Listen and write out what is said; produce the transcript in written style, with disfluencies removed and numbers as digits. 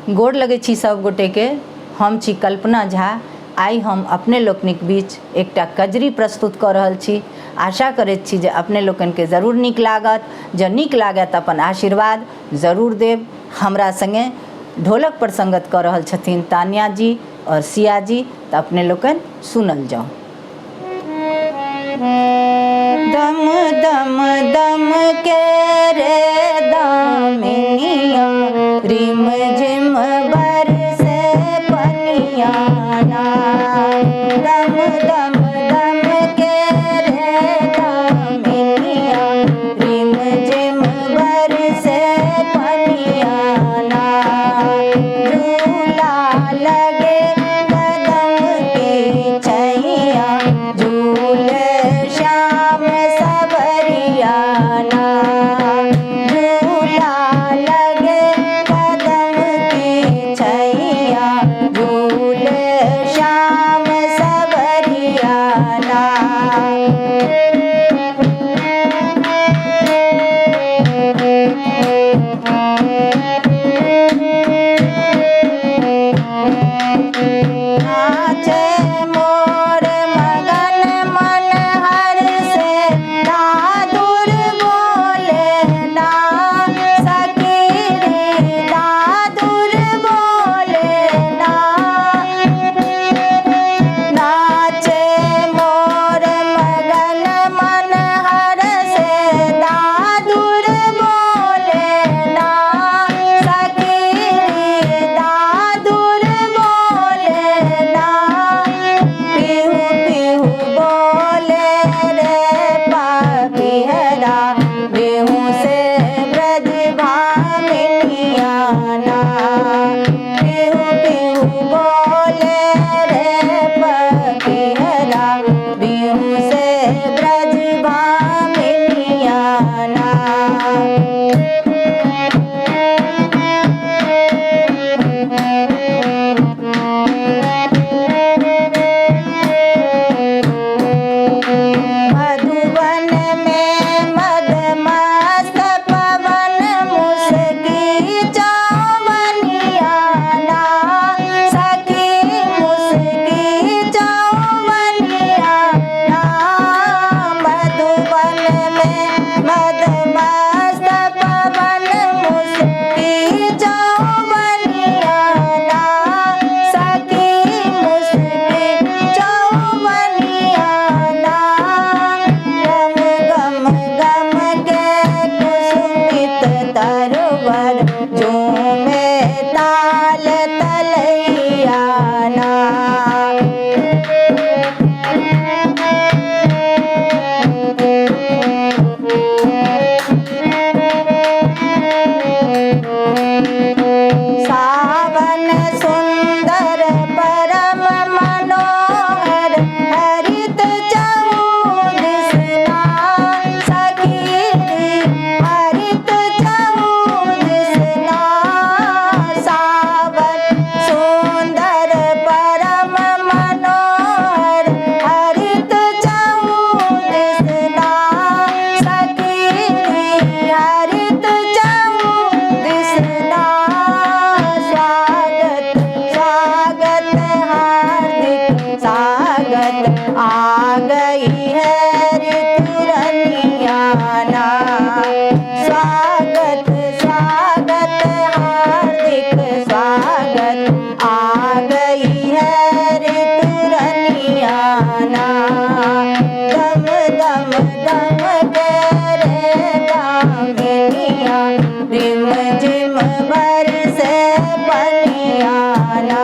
गोड़ लगे छी सब गोटे के। हम छी कल्पना झा। आई हम अपने लोकनिक बीच एकटा कजरी प्रस्तुत कऽ रहल छी। आशा करैत छी जे अपने लोकन के जरूर नीक लागत। जँ नीक लागत अपन आशीर्वाद जरूर देब। हमरा संगे ढोलक पर संगत कऽ रहल छथिन तानिया जी और सिया जी। तऽ अपने लोकन सुनल जाओ। दम दम दम के रे दामिनिया, रिम झिम बरसे पनिया ना। दम दम दम के रे दामिनिया, रिम झिम बरसे पनिया ना। झूला लगे कदम की छैया, झूले श्याम सबरिया ना। झूला लगे कदम की छैया, झूले श्याम सबरिया ना। नाचे मोर मगन मन हर से, दादुर बोले ना सखी रे, दादुर बोले ना। नाचे मोर मगन मन हर से, दादुर बोले ना सखी रे, दादुर बोले ना। पीहू पीहू बोले रे पापिहरा, बेहू से ब्रज भामिनिया ना। पीहू पीहू बोले रे पापिहरा, बेहू से ब्रज भामिनिया ना। मधुबन में मदमस्त पवन, मुस्की चौबनिया ना सखी, मुस्की चौबनिया ना। मधुबन में मदमस्त पवन, मुस्की चौबनिया ना सखी, मुस्की चौबनिया ना। गम गम गम के कुसुमित तरवर, झूमे ताल तलैया ना। सावन सुंदर परम मनोहर, हरित चहुदिसना सखी रे, हरित चहुदिसना। सावन सुंदर परम मनोहर, हरित चहुदिसना सखी रे, हरित चहुदिसना। स्वागत स्वागत हार्दिक स्वागत, आ गई है ऋतुरनिया ना। स्वागत स्वागत हार्दिक स्वागत, आ गई है ऋतुरनिया ना। दम दम दम के रे दामिनिया, रिम झिम बरसे पनिया ना।